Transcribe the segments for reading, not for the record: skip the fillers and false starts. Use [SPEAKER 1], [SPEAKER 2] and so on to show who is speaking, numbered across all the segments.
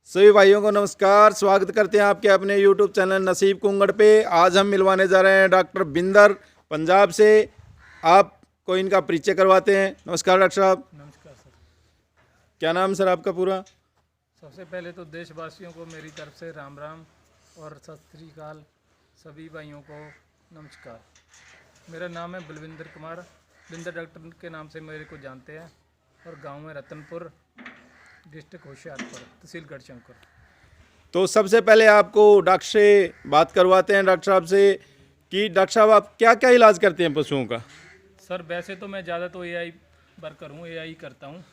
[SPEAKER 1] सभी भाइयों को नमस्कार। स्वागत करते हैं आपके अपने YouTube चैनल नसीब कुंगड़ पे। आज हम मिलवाने जा रहे हैं डॉक्टर बिंदर पंजाब से। आपको इनका परिचय करवाते हैं। नमस्कार डॉक्टर साहब।
[SPEAKER 2] नमस्कार सर।
[SPEAKER 1] क्या नाम सर आपका पूरा?
[SPEAKER 2] सबसे पहले तो देशवासियों को मेरी तरफ से राम राम और सत श्री अकाल। सभी भाइयों को नमस्कार। मेरा नाम है बलविंदर कुमार। बिंदर डॉक्टर के नाम से मेरे को जानते हैं और गांव है रतनपुर, डिस्ट्रिक्ट होशियारपुर, तहसील गढ़शंकर।
[SPEAKER 1] तो सबसे पहले आपको डॉक्टर से बात करवाते हैं, डॉक्टर साहब से, कि डॉक्टर साहब आप क्या क्या इलाज करते हैं पशुओं का?
[SPEAKER 2] सर वैसे तो मैं ज़्यादा तो एआई वर्कर हूँ, एआई करता हूँ।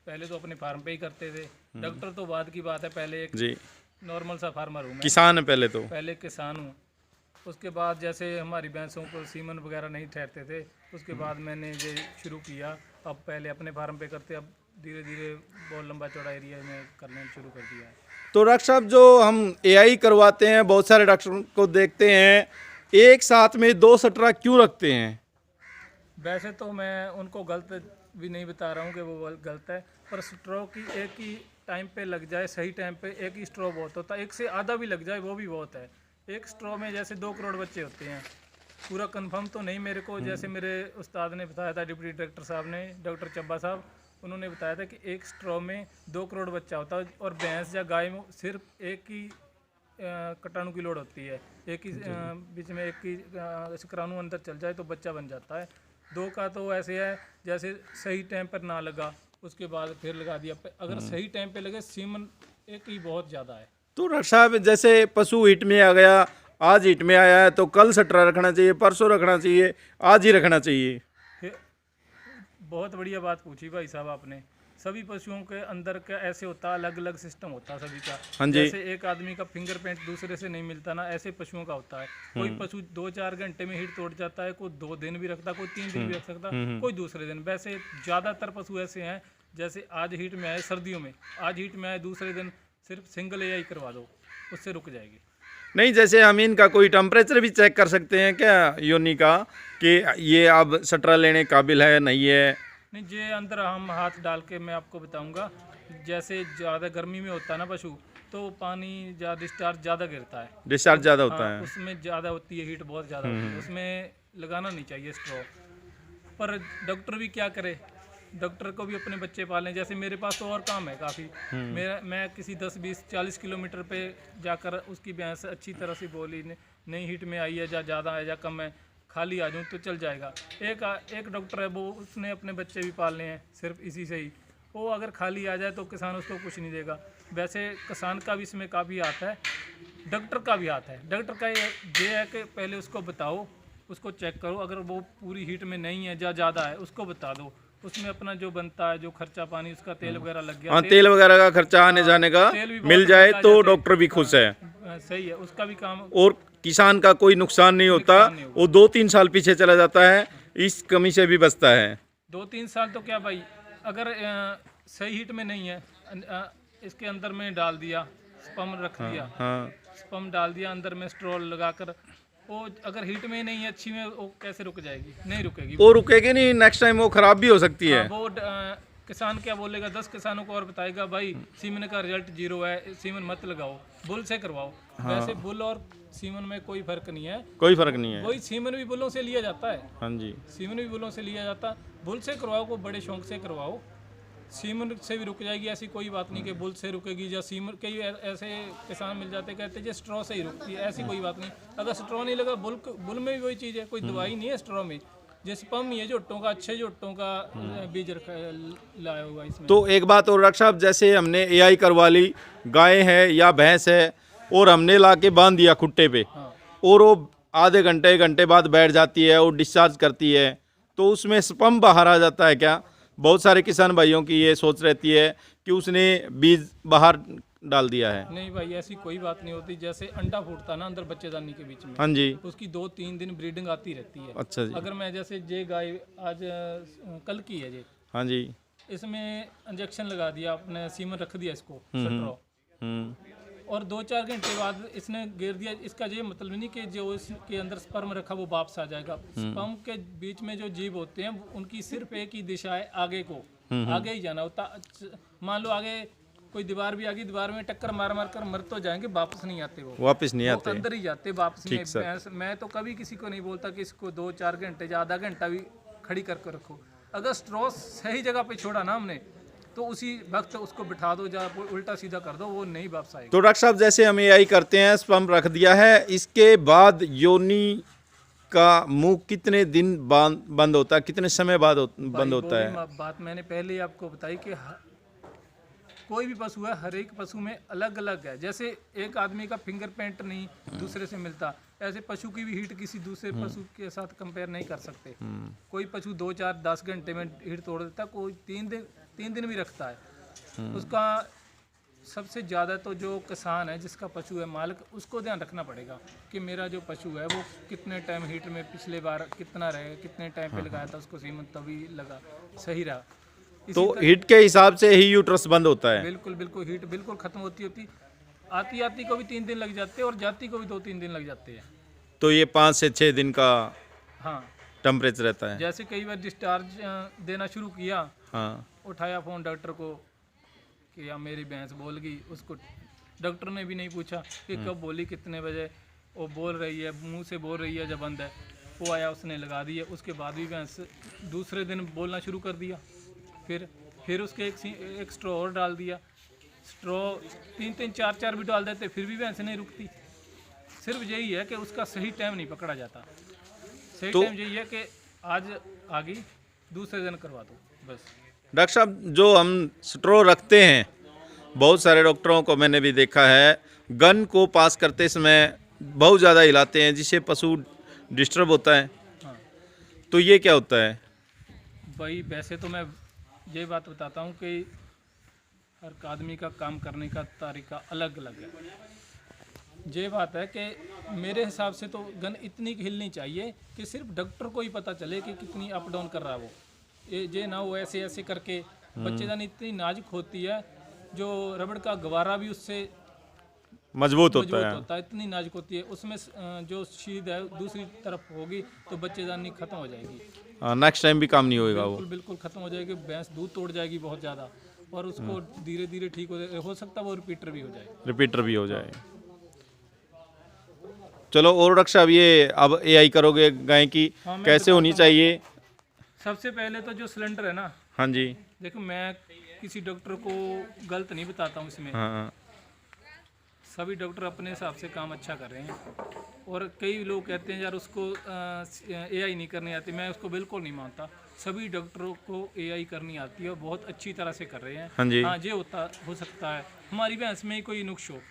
[SPEAKER 2] पहले तो अपने फार्म पे ही करते थे, डॉक्टर तो बाद की बात है। पहले एक
[SPEAKER 1] जी,
[SPEAKER 2] नॉर्मल सा फार्मर हूँ मैं,
[SPEAKER 1] किसान है पहले तो।
[SPEAKER 2] पहले किसान हूँ। उसके बाद जैसे हमारी भैंसों को सीमन वगैरह नहीं ठहरते थे, उसके बाद मैंने ये शुरू किया। अब पहले अपने फार्म पे करते, अब धीरे धीरे बहुत लंबा चौड़ा एरिया में करना शुरू कर दिया है।
[SPEAKER 1] तो डॉक्टर साहब जो हम एआई करवाते हैं, बहुत सारे डॉक्टर को देखते हैं एक साथ में 2 सटरा क्यों रखते हैं?
[SPEAKER 2] वैसे तो मैं उनको गलत भी नहीं बता रहा हूँ कि वो गलत है, पर स्ट्रो की एक ही टाइम पे लग जाए, सही टाइम पे एक ही स्ट्रो बहुत होता है। एक से आधा भी लग जाए वो भी बहुत है। एक स्ट्रो में जैसे 2 करोड़ बच्चे होते हैं। पूरा कंफर्म तो नहीं मेरे को, जैसे मेरे उस्ताद ने बताया था, डिप्टी डायरेक्टर साहब ने, डॉक्टर चब्बा साहब, उन्होंने बताया था कि एक स्ट्रो में 2 करोड़ बच्चा होता है। और भैंस या गाय में सिर्फ एक ही कटाणु की लोड होती है। एक ही बीच में एक ही शुक्राणु अंदर चल जाए तो बच्चा बन जाता है। 2 का तो ऐसे है जैसे सही टाइम पर ना लगा, उसके बाद फिर लगा दिया। अगर सही टाइम पे लगे, सीमन एक ही बहुत ज़्यादा है।
[SPEAKER 1] तो डॉक्टर साहब जैसे पशु हिट में आ गया, आज हिट में आया है तो कल सटरा रखना चाहिए, परसों रखना चाहिए, आज ही रखना चाहिए?
[SPEAKER 2] फिर बहुत बढ़िया बात पूछी भाई साहब आपने। सभी पशुओं के अंदर का ऐसे होता है, अलग अलग सिस्टम होता है सभी का।
[SPEAKER 1] हाँ जी।
[SPEAKER 2] जैसे एक आदमी का फिंगरप्रिंट दूसरे से नहीं मिलता ना, ऐसे पशुओं का होता है। कोई पशु 2-4 घंटे में हीट तोड़ जाता है, कोई 2 दिन भी रखता, कोई 3 दिन भी रख सकता, कोई दूसरे दिन। वैसे ज़्यादातर पशु ऐसे हैं, जैसे आज हीट में आए सर्दियों में, आज हीट में आए दूसरे दिन सिर्फ सिंगल एआई करवा दो, उससे रुक जाएगी।
[SPEAKER 1] नहीं, जैसे हम इनका कोई टेम्परेचर भी चेक कर सकते हैं क्या योनि का, कि ये अब सटरा लेने काबिल है नहीं है?
[SPEAKER 2] नहीं, ये अंदर हम हाथ डाल के मैं आपको बताऊंगा। जैसे ज़्यादा गर्मी में होता है ना पशु, तो पानी ज़्यादा डिस्चार्ज ज़्यादा गिरता है।
[SPEAKER 1] डिस्चार्ज ज़्यादा होता
[SPEAKER 2] हाँ,
[SPEAKER 1] है।
[SPEAKER 2] उसमें ज़्यादा होती है, हीट बहुत ज़्यादा होती है, उसमें लगाना नहीं चाहिए स्ट्रॉ। पर डॉक्टर भी क्या करे, डॉक्टर को भी अपने बच्चे पालें। जैसे मेरे पास तो और काम है काफ़ी। मैं किसी 10-20-40 किलोमीटर पे जाकर उसकी भैंस अच्छी तरह से बोली नहीं हीट में आई है, या ज़्यादा है या कम है, खाली आ जाऊँ तो चल जाएगा। एक डॉक्टर है, वो उसने अपने बच्चे भी पालने हैं सिर्फ इसी से ही। वो अगर खाली आ जाए तो किसान उसको कुछ नहीं देगा। वैसे किसान का भी इसमें काफ़ी हाथ है, डॉक्टर का भी हाथ है। डॉक्टर का ये है कि पहले उसको बताओ, उसको चेक करो। अगर वो पूरी हीट में नहीं है या ज़्यादा है, उसको बता दो। उसमें अपना जो बनता है, जो खर्चा पानी, उसका तेल वगैरह लग गया,
[SPEAKER 1] हाँ, तेल वगैरह का खर्चा आने जाने का
[SPEAKER 2] तेल भी बहुत
[SPEAKER 1] मिल जाए
[SPEAKER 2] लगता है,
[SPEAKER 1] तो
[SPEAKER 2] जैसे
[SPEAKER 1] डॉक्टर भी खुश है।
[SPEAKER 2] सही है, उसका भी काम।
[SPEAKER 1] और किसान का कोई नुकसान नहीं होता,
[SPEAKER 2] नुकसान नहीं होगा।
[SPEAKER 1] वो 2-3 साल पीछे चला जाता है, इस कमी से भी बचता है।
[SPEAKER 2] 2-3 साल तो क्या भाई, अगर सही हीट में नहीं है, इसके अंदर में डाल दिया, स्पम रख दिया,
[SPEAKER 1] हाँ,
[SPEAKER 2] स्पम डाल दिया अंदर में स्ट्रोल लगाकर, वो अगर हीट में ही नहीं है अच्छी में, वो कैसे रुक जाएगी? नहीं रुकेगी।
[SPEAKER 1] वो रुकेगी नहीं, नेक्स्ट टाइम वो खराब भी हो सकती है।
[SPEAKER 2] हाँ, वो किसान क्या बोलेगा, 10 किसानों को और बताएगा भाई सीमन का रिजल्ट 0 है, सीमन मत लगाओ, बुल से करवाओ। वैसे बुल और सीमन में कोई फर्क नहीं है,
[SPEAKER 1] कोई फर्क नहीं है।
[SPEAKER 2] वही सीमन भी बुलों से लिया जाता है।
[SPEAKER 1] हाँ जी।
[SPEAKER 2] सीमन भी बुलों से लिया जाता है। बुल से करवाओ, को बड़े शौक से करवाओ। सीमन से भी रुक जाएगी, ऐसी कोई बात नहीं कि बुल से रुकेगी या सीमन। कई ऐसे किसान मिल जाते कहते हैं स्ट्रॉ से ही रुकती है, ऐसी कोई बात नहीं। अगर स्ट्रॉ नहीं लगा, बुल में भी वही चीज़ है, कोई दवाई नहीं है स्ट्रॉ में। जैसे पम ही है, जोटों का, अच्छे जोटों का बीज लाया हुआ इसमें।
[SPEAKER 1] तो एक बात और डॉक्टर साहब, जैसे हमने एआई करवा ली, गाय है या भैंस है, और हमने ला के बांध दिया खुट्टे पे,
[SPEAKER 2] हाँ,
[SPEAKER 1] और वो आधे घंटे 1 घंटे बाद बैठ जाती है और डिस्चार्ज करती है, तो उसमें स्पम बाहर आ जाता है क्या? बहुत सारे किसान भाइयों की ये सोच रहती है कि उसने बीज बाहर डाल दिया है।
[SPEAKER 2] नहीं भाई, ऐसी कोई बात नहीं होती। जैसे अंडा फूटता है ना अंदर बच्चेदानी के बीच में,
[SPEAKER 1] हाँ जी।
[SPEAKER 2] उसकी 2-3 दिन ब्रीडिंग आती रहती है।
[SPEAKER 1] अच्छा जी।
[SPEAKER 2] अगर मैं जैसे ये गाय आज कल की है, ये
[SPEAKER 1] हाँ जी।
[SPEAKER 2] इसमें इंजेक्शन लगा दिया, अपने सीमन रख दिया इसको स्ट्रॉ, और 2-4 घंटे बाद इसने घेर दिया। इसका ये मतलब नहीं कि जो इसके अंदर स्पर्म रखा वो वापस आ जाएगा। स्पर्म के बीच में जो जीव होते हैं, उनकी सिर्फ एक ही दिशा है, आगे को, आगे ही जाना होता। मान लो आगे कोई दीवार भी आ गई, दीवार में टक्कर मार मार कर मर तो जाएंगे, वापस नहीं आते वो
[SPEAKER 1] वापस नहीं
[SPEAKER 2] वो
[SPEAKER 1] आते।
[SPEAKER 2] अंदर ही जाते वापस नहीं।
[SPEAKER 1] सर।
[SPEAKER 2] भैंस मैं तो कभी किसी को नहीं बोलता कि इसको 2-4 घंटे या आधा घंटा भी खड़ी करके रखो। अगर स्ट्रॉ सही जगह पे छोड़ा ना हमने तो उसी वक्त उसको बिठा दो या उल्टा सीधा कर दो, वो नहीं वापस आएगा।
[SPEAKER 1] तो डॉक्टर साहब जैसे हम एआई करते हैं, स्पर्म रख दिया है, इसके बाद योनि का मुंह कितने दिन बंद होता है, कितने समय बाद बंद होता है?
[SPEAKER 2] बात मैंने पहले ही आपको बताई कि कोई भी पशु है, हर एक पशु में अलग अलग है। जैसे एक आदमी का फिंगरप्रिंट नहीं दूसरे से मिलता, ऐसे पशु की भी हीट किसी दूसरे पशु के साथ कंपेयर नहीं कर सकते। कोई पशु 2-4-10 घंटे में हीट तोड़ देता है, कोई 3 दिन भी रखता है। उसका सबसे ज़्यादा तो जो किसान है, जिसका पशु है मालिक, उसको ध्यान रखना पड़ेगा कि मेरा जो पशु है वो कितने टाइम हीट में पिछले बार कितना रहे, कितने टाइम पे लगाया था उसको सीमन, तभी लगा सही रहा।
[SPEAKER 1] तो हीट के हिसाब से ही यूट्रस बंद होता है?
[SPEAKER 2] बिल्कुल बिल्कुल, हीट बिल्कुल खत्म होती आती को भी 3 दिन लग जाते हैं और जाती को भी 2-3 दिन लग जाते हैं।
[SPEAKER 1] तो ये 5 से 6 दिन का
[SPEAKER 2] हाँ,
[SPEAKER 1] टेम्परेचर रहता है।
[SPEAKER 2] जैसे कई बार डिस्चार्ज देना शुरू किया,
[SPEAKER 1] हाँ,
[SPEAKER 2] उठाया फ़ोन डॉक्टर को कि यार मेरी भैंस बोल गई, उसको डॉक्टर ने भी नहीं पूछा कि कब बोली, कितने बजे वो बोल रही है, मुंह से बोल रही है जब बंद है। वो आया, उसने लगा दी है, उसके बाद भी भैंस दूसरे दिन बोलना शुरू कर दिया। फिर उसके एक स्ट्रॉ और डाल दिया। स्ट्रॉ 3-3, 4-4 भी डाल देते, फिर भी भैंस नहीं रुकती। सिर्फ यही है कि उसका सही टाइम नहीं पकड़ा जाता। सही टाइम यही है कि आज आ गई, दूसरे दिन करवा दो बस।
[SPEAKER 1] डॉक्टर साहब जो हम स्ट्रो रखते हैं, बहुत सारे डॉक्टरों को मैंने भी देखा है, गन को पास करते समय बहुत ज़्यादा हिलाते हैं, जिससे पशु डिस्टर्ब होता है।
[SPEAKER 2] हाँ
[SPEAKER 1] तो ये क्या होता है?
[SPEAKER 2] भाई, वैसे तो मैं ये बात बताता हूँ कि हर आदमी का काम करने का तरीका अलग अलग है। ये बात है कि मेरे हिसाब से तो गन इतनी हिलनी चाहिए कि सिर्फ डॉक्टर को ही पता चले कि कितनी अप डाउन कर रहा है वो। ये ना वो ऐसे ऐसे करके, बच्चेदानी इतनी नाजुक होती है, जो रबड़ का गवारा भी उससे
[SPEAKER 1] मजबूत होता है।
[SPEAKER 2] इतनी नाजुक होती है। उसमें जो शीद है दूसरी तरफ होगी तो बच्चेदानी खत्म हो जाएगी।
[SPEAKER 1] नेक्स्ट टाइम भी काम नहीं होएगा वो।
[SPEAKER 2] बिल्कुल बिल्कुल खत्म हो जाएगी। भैंस दूध तोड़ जाएगी बहुत ज़्यादा, और उसको धीरे धीरे ठीक हो सकता है वो रिपीटर भी हो जाए।
[SPEAKER 1] रिपीटर भी हो जाए। चलो, और डॉक्टर साहब ये अब एआई करोगे गाय की,
[SPEAKER 2] हाँ,
[SPEAKER 1] कैसे होनी चाहिए?
[SPEAKER 2] सबसे पहले तो जो सिलेंडर है ना,
[SPEAKER 1] हाँ जी।
[SPEAKER 2] देखो मैं किसी डॉक्टर को गलत नहीं बताता हूँ इसमें।
[SPEAKER 1] हाँ,
[SPEAKER 2] सभी डॉक्टर अपने हिसाब से काम अच्छा कर रहे हैं। और कई लोग कहते हैं यार उसको एआई नहीं करनी आती, मैं उसको बिल्कुल नहीं मानता। सभी डॉक्टरों को एआई करनी आती है और बहुत अच्छी तरह से कर रहे हैं।
[SPEAKER 1] हाँ जी।
[SPEAKER 2] हाँ, ये हो सकता है हमारी भैंस में ही कोई नुक्स हो,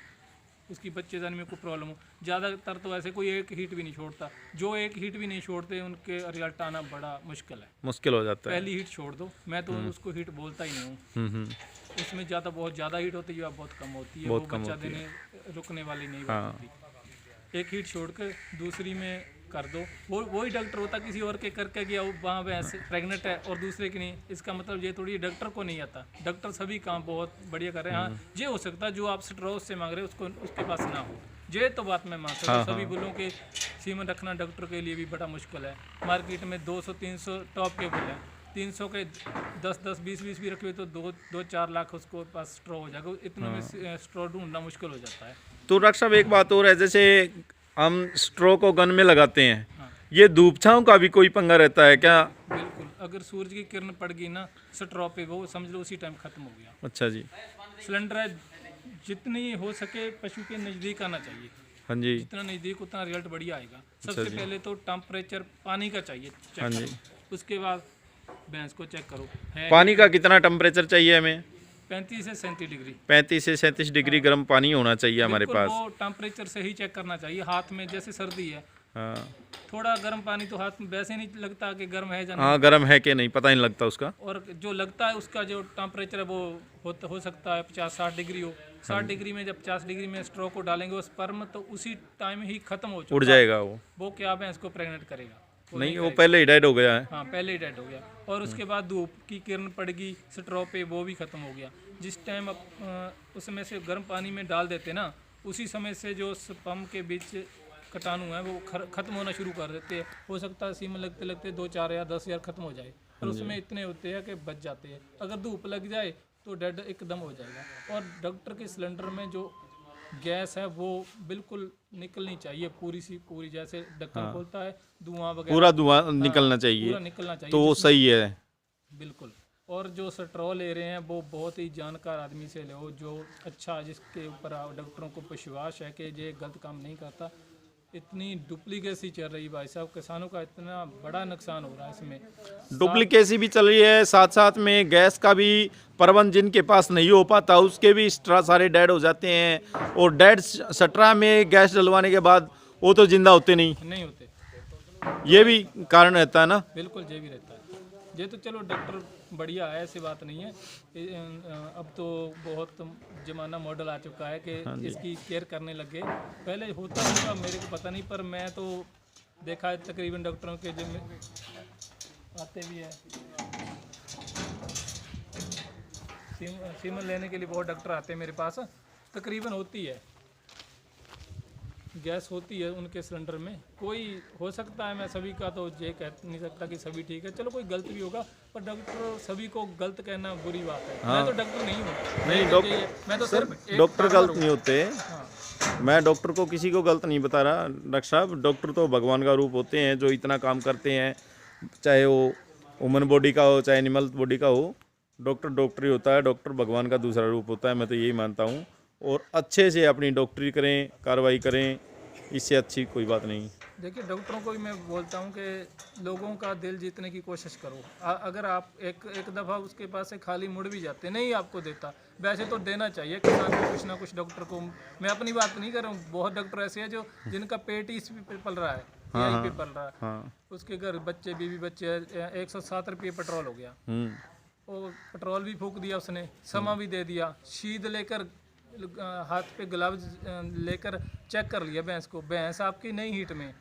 [SPEAKER 2] उसकी बच्चेदानी में कोई प्रॉब्लम हो। ज़्यादातर तो ऐसे कोई एक हीट भी नहीं छोड़ता। जो एक हीट भी नहीं छोड़ते उनके रिजल्ट आना बड़ा मुश्किल है।
[SPEAKER 1] मुश्किल हो जाता है।
[SPEAKER 2] पहली हीट छोड़ दो, मैं तो उसको हीट बोलता ही नहीं हूँ। उसमें बहुत ज़्यादा हीट होती है या बहुत कम होती है, वो बच्चा देने रुकने वाली नहीं होती। एक हीट छोड़ कर दूसरी में कर दो। वही डॉक्टर होता किसी और के करके गया, वहाँ भैंस प्रेग्नेंट है और दूसरे की नहीं, इसका मतलब ये थोड़ी डॉक्टर को नहीं आता। डॉक्टर सभी काम बहुत बढ़िया कर रहे हैं। हाँ, ये हो सकता है जो आप स्ट्रॉस से मांग रहे हो उसको उसके पास ना हो, ये तो बात मैं मान सकता हूँ। सभी बुलों के सीमन रखना डॉक्टर के लिए भी बड़ा मुश्किल है। मार्केट में 200-300 टॉप के बुल हैं, 300 के 10-10, 20-20 भी रखे हुए तो 2-4 लाख उसको पास स्ट्रॉ हो जाएगा। इतने में स्ट्रॉ ढूंढना मुश्किल हो जाता है।
[SPEAKER 1] तो डॉक्टर साहब एक बात और है, जैसे हम स्ट्रो को गन में लगाते हैं, ये धूप छांव का भी कोई पंगा रहता है क्या?
[SPEAKER 2] बिल्कुल, अगर सूरज की किरण पड़ गई ना स्ट्रॉ पे, वो समझ लो उसी टाइम खत्म हो गया।
[SPEAKER 1] अच्छा जी। सिलेंडर
[SPEAKER 2] है, जितनी हो सके पशु के नज़दीक आना चाहिए।
[SPEAKER 1] हाँ जी।
[SPEAKER 2] जितना नज़दीक उतना रिजल्ट बढ़िया आएगा। सबसे पहले तो टेम्परेचर पानी का चाहिए चेक
[SPEAKER 1] हाँ जी।
[SPEAKER 2] करो। उसके बाद भैंस को चेक करो।
[SPEAKER 1] पानी का कितना टेम्परेचर चाहिए हमें?
[SPEAKER 2] 35 से 37 डिग्री।
[SPEAKER 1] 35 से 37 डिग्री गर्म पानी होना चाहिए हमारे पास।
[SPEAKER 2] वो टेम्परेचर से ही चेक करना चाहिए। हाथ में जैसे सर्दी है,
[SPEAKER 1] हाँ,
[SPEAKER 2] थोड़ा गर्म पानी तो हाथ में वैसे नहीं लगता कि गर्म है या नहीं।
[SPEAKER 1] हाँ, गर्म है कि नहीं पता नहीं लगता उसका।
[SPEAKER 2] और जो लगता है उसका जो टेम्परेचर है वो हो सकता है 50-60 डिग्री हो। 60 डिग्री में जब 50 डिग्री में स्ट्रो को डालेंगे वो स्पर्म तो उसी टाइम ही खत्म हो चुका,
[SPEAKER 1] उड़ जाएगा
[SPEAKER 2] वो क्या है इसको प्रेग्नेंट करेगा?
[SPEAKER 1] नहीं, वो पहले ही डेड हो गया है।
[SPEAKER 2] हाँ, पहले ही डेड हो गया। और उसके बाद धूप की किरण पड़गी स्ट्रॉ पे, वो भी खत्म हो गया। जिस टाइम उसमें से गर्म पानी में डाल देते ना, उसी समय से जो स्पर्म के बीच कीटाणु है वो खत्म होना शुरू कर देते हैं। हो सकता है सीमन लगते लगते 2-4 या 10 यार खत्म हो जाए, और उसमें इतने होते हैं कि बच जाते हैं। अगर धूप लग जाए तो डेड एकदम हो जाएगा। और डॉक्टर के सिलेंडर में जो गैस है वो बिल्कुल निकलनी चाहिए पूरी सी पूरी, जैसे ढक्कन खोलता है धुआं वगैरह
[SPEAKER 1] पूरा धुआं निकलना चाहिए,
[SPEAKER 2] पूरा निकलना चाहिए
[SPEAKER 1] तो वो सही है।
[SPEAKER 2] बिल्कुल। और जो स्ट्रॉ ले रहे हैं वो बहुत ही जानकार आदमी से लो, जो अच्छा जिसके ऊपर डॉक्टरों को विश्वास है कि ये गलत काम नहीं करता। इतनी डुप्लीकेसी चल रही भाई साहब, किसानों का इतना बड़ा नुकसान हो रहा है इसमें।
[SPEAKER 1] डुप्लीकेसी भी चल रही है, साथ साथ में गैस का भी प्रबंध जिनके पास नहीं हो पाता उसके भी स्ट्रा सारे डेड हो जाते हैं, और डेड स्ट्रा में गैस डलवाने के बाद वो तो जिंदा होते नहीं
[SPEAKER 2] होते।
[SPEAKER 1] ये भी कारण रहता है ना।
[SPEAKER 2] बिल्कुल ये भी रहता है। ये तो चलो डॉक्टर बढ़िया है, ऐसी बात नहीं है। अब तो बहुत ज़माना मॉडल आ चुका है कि इसकी केयर करने लगे। पहले होता होगा मेरे को पता नहीं, पर मैं तो देखा है तकरीबन डॉक्टरों के जिम आते भी है। सीमन लेने के लिए बहुत डॉक्टर आते हैं मेरे पास, तकरीबन होती है गैस होती है उनके सिलेंडर में। कोई हो सकता है, मैं सभी का तो ये कह नहीं सकता कि सभी ठीक है, चलो कोई गलत भी होगा, पर डॉक्टर सभी को गलत कहना बुरी बात है। मैं तो डॉक्टर नहीं हूँ,
[SPEAKER 1] नहीं
[SPEAKER 2] मैं तो सिर्फ
[SPEAKER 1] डॉक्टर गलत नहीं होते।
[SPEAKER 2] हाँ।
[SPEAKER 1] मैं डॉक्टर को किसी को गलत नहीं बता रहा डॉक्टर साहब, डॉक्टर तो भगवान का रूप होते हैं जो इतना काम करते हैं, चाहे वो ह्यूमन बॉडी का हो चाहे एनिमल बॉडी का हो। डॉक्टर डॉक्टर ही होता है, डॉक्टर भगवान का दूसरा रूप होता है, मैं तो यही मानता हूँ। और अच्छे से अपनी डॉक्टरी करें, कार्रवाई करें, इससे अच्छी कोई बात नहीं।
[SPEAKER 2] देखिए डॉक्टरों को भी मैं बोलता हूँ कि लोगों का दिल जीतने की कोशिश करो। अगर आप एक दफ़ा उसके पास से खाली मुड़ भी जाते, नहीं आपको देता, वैसे तो देना चाहिए किसान को कुछ ना कुछ। डॉक्टर को मैं अपनी बात नहीं कर रहा हूँ, बहुत डॉक्टर ऐसे हैं जो जिनका पेट ही इस पे पल रहा है, यहीं पे पल रहा है।
[SPEAKER 1] हाँ।
[SPEAKER 2] उसके घर बच्चे बीवी बच्चे 107 रुपये पेट्रोल हो गया, और पेट्रोल भी फूक दिया उसने, समा भी दे दिया, शीद लेकर हाथ पे ग्लव्स लेकर चेक कर लिया भैंस को, भैंस आपकी नहीं हीट में।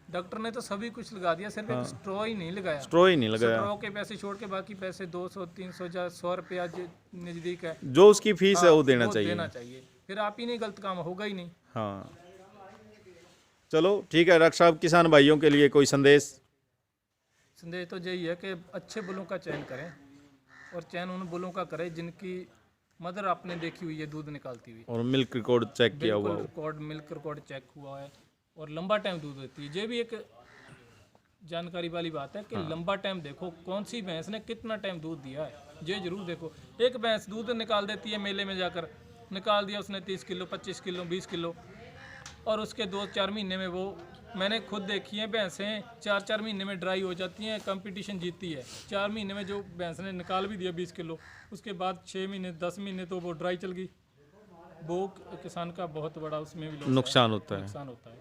[SPEAKER 2] डॉक्टर ने तो सभी कुछ लगा दिया, सिर्फ एक स्ट्रॉ ही नहीं लगाया।
[SPEAKER 1] स्ट्रॉ ही नहीं लगाया।
[SPEAKER 2] स्ट्रॉ के पैसे छोड़ के बाकी पैसे 200 300 या 100 रुपया नज़दीक है
[SPEAKER 1] जो उसकी फीस है वो देना
[SPEAKER 2] चाहिए। फिर आप ही नहीं, गलत काम होगा ही नहीं।
[SPEAKER 1] हाँ चलो ठीक है डॉक्टर साहब, किसान भाइयों के लिए कोई संदेश
[SPEAKER 2] तो यही है कि अच्छे बुलों का चयन करें, और चयन उन बुलों का करें जिनकी मदर आपने देखी हुई है दूध निकालती हुई,
[SPEAKER 1] और मिल्क रिकॉर्ड चेक किया हुआ हो।
[SPEAKER 2] मिल्क रिकॉर्ड चेक हुआ है, और लंबा टाइम दूध देती है। ये भी एक जानकारी वाली बात है कि लंबा टाइम देखो कौन सी भैंस ने कितना टाइम दूध दिया है, ये जरूर देखो। एक भैंस दूध निकाल देती है, मेले में जाकर निकाल दिया उसने 30 किलो 25 किलो 20 किलो, और उसके 2-4 महीने में वो, मैंने खुद देखी है भैंसें 4-4 महीने में ड्राई हो जाती हैं, कंपटीशन जीतती है। 4 महीने में जो भैंस ने निकाल भी दिया 20 किलो, उसके बाद 6 महीने 10 महीने तो वो ड्राई चल गई। वो किसान का बहुत बड़ा उसमें भी
[SPEAKER 1] नुकसान होता है।
[SPEAKER 2] नुकसान होता है।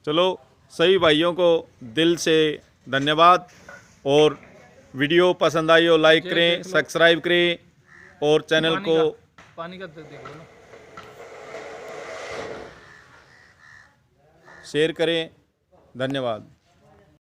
[SPEAKER 1] चलो सभी भाइयों को दिल से धन्यवाद, और वीडियो पसंद आई हो लाइक करें, सब्सक्राइब करें, और चैनल को
[SPEAKER 2] पानी का देख लो ना,
[SPEAKER 1] शेयर करें। धन्यवाद।